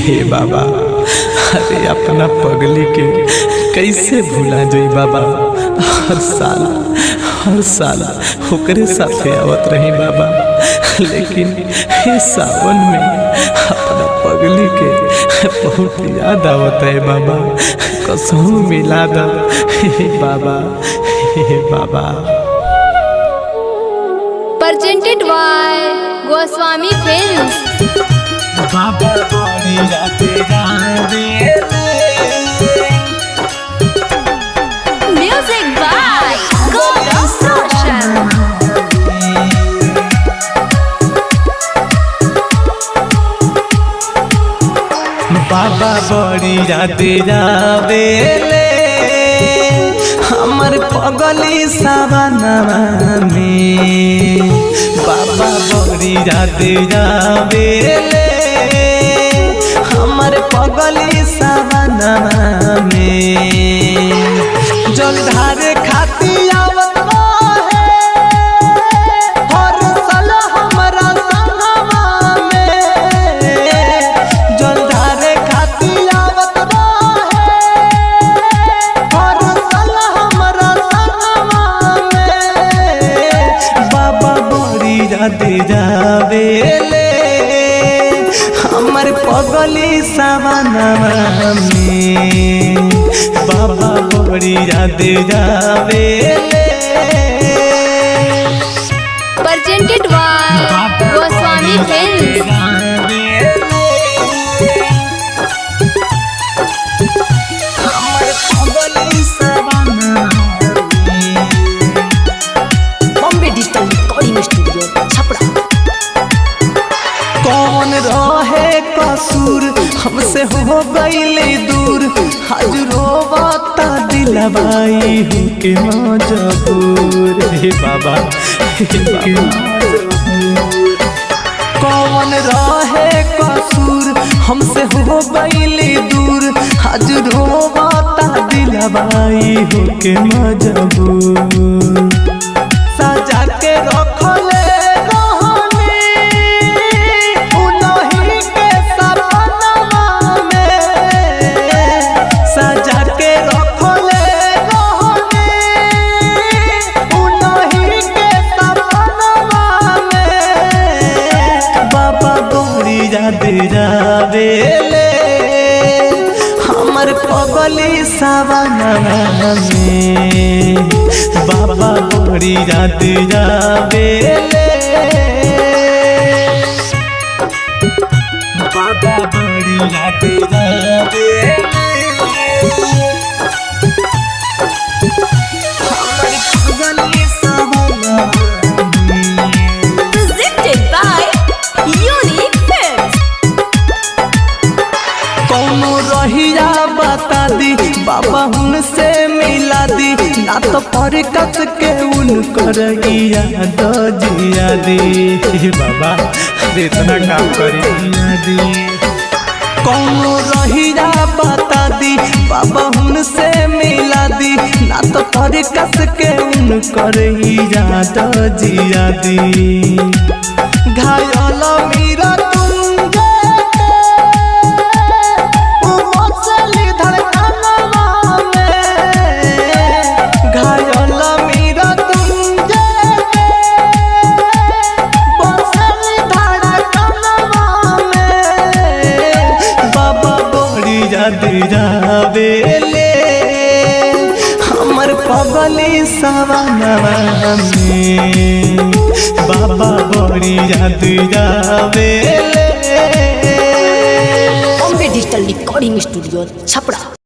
हे बाबा, अरे अपना पगली के कैसे भूला जाई बाबा। हर साल ओकरे साथे आवत रही बाबा, लेकिन हे सावन में अपना पगली के बहुत याद आवत है बाबा। कसम मिला दो हे बाबा, हे बाबा। Presented by Goswami Films। बाबा बड़ी राते Music by Gaurav Roshan। बाबा बड़ी राते जावेले हमर पगली सावनवा में। बाबा बड़ी राते जावेले हमर पगली सावनवा में। जलधार खाती आवत हर साल हमरा संगवा में। जलधार खाती आवत हर साल हमरा संगवा में। बाबा बड़ी राते जावेले हमर पगली सावनवा में। बाबा बड़ी राते जावेले। Presented by Goswami Films। हमर पगली सावनवा में। Bombay digital recording studio Chhapra. कौन रहे कसूर हमसे हो गईले दूर। आज रोवाता दिलवाई हो के मजबूर। हे बाबा, हे बाबा। कौन रहे कसूर हमसे हो गईले दूर। आज रोवाता दिलवाई हो के मजबूर। सजा के रखले जावेले हमर पगली सावनवा में। बाबा बड़ी रात जावेले। बाबा बड़ी रात जावेले। हमर पगली सावनवा में। Presented by Unique Films। कौनो रहिया बता दी बाबा उनसे मिला दी। ना तो पर कस के उनकर याद जिया दी। बाबा इतना काम करिया दी। कौनो रहिया बता दी बाबा उनसे मिला दी। ना तो पर कस के उनकर याद जिया दी। घायल मीरा जावेले हमर पगली सावनवा में। बाबा बड़ी याद जावेले। Bombay digital recording studio Chhapra.